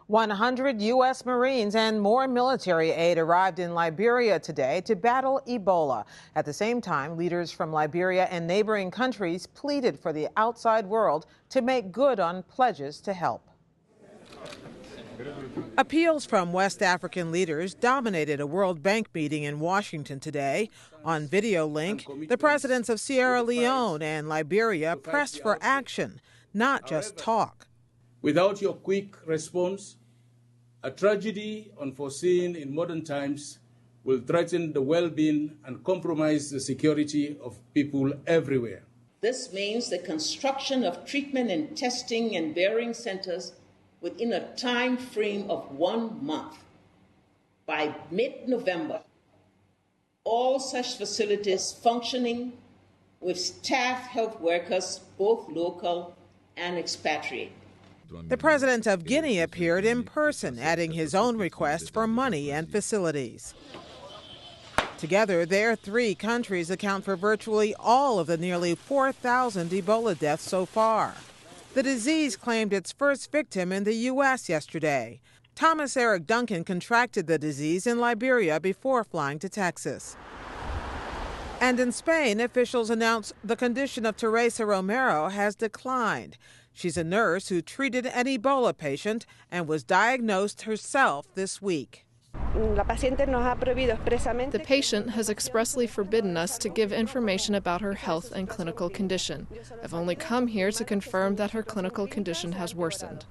100 U.S. Marines and more military aid arrived in Liberia today to battle Ebola. At the same time, leaders from Liberia and neighboring countries pleaded for the outside world to make good on pledges to help. Appeals from West African leaders dominated a World Bank meeting in Washington today. On video link, the presidents of Sierra Leone and Liberia pressed for action, not just talk. Without your quick response, a tragedy unforeseen in modern times will threaten the well-being and compromise the security of people everywhere. This means the construction of treatment and testing and burying centers within a time frame of 1 month. By mid-November, all such facilities functioning with staff health workers, both local and expatriate. The president of Guinea appeared in person, adding his own request for money and facilities. Together, their three countries account for virtually all of the nearly 4,000 Ebola deaths so far. The disease claimed its first victim in the U.S. yesterday. Thomas Eric Duncan contracted the disease in Liberia before flying to Texas. And in Spain, officials announced the condition of Teresa Romero has declined. She's a nurse who treated an Ebola patient and was diagnosed herself this week. The patient has expressly forbidden us to give information about her health and clinical condition. I've only come here to confirm that her clinical condition has worsened.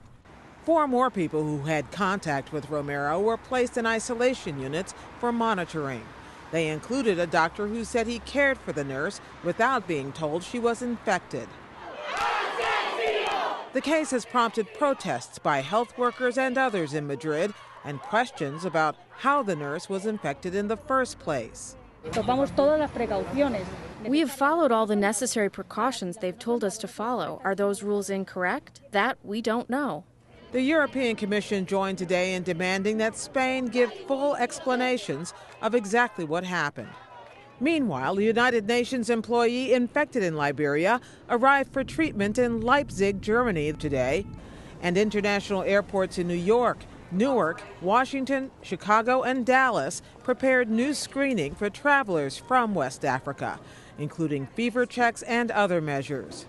4 more people who had contact with Romero were placed in isolation units for monitoring. They included a doctor who said he cared for the nurse without being told she was infected. The case has prompted protests by health workers and others in Madrid and questions about how the nurse was infected in the first place. We have followed all the necessary precautions they've told us to follow. Are those rules incorrect? That we don't know. The European Commission joined today in demanding that Spain give full explanations of exactly what happened. Meanwhile, a United Nations employee infected in Liberia arrived for treatment in Leipzig, Germany today, and international airports in New York, Newark, Washington, Chicago, and Dallas prepared new screening for travelers from West Africa, including fever checks and other measures.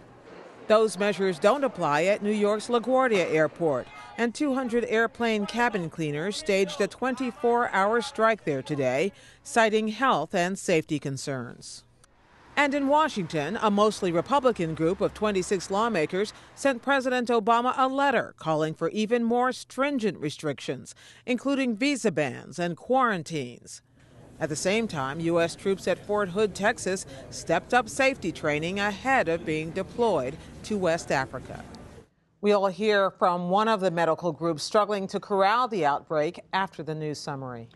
Those measures don't apply at New York's LaGuardia Airport, and 200 airplane cabin cleaners staged a 24-hour strike there today, citing health and safety concerns. And in Washington, a mostly Republican group of 26 lawmakers sent President Obama a letter calling for even more stringent restrictions, including visa bans and quarantines. At the same time, U.S. troops at Fort Hood, Texas, stepped up safety training ahead of being deployed to West Africa. We'll hear from one of the medical groups struggling to corral the outbreak after the news summary.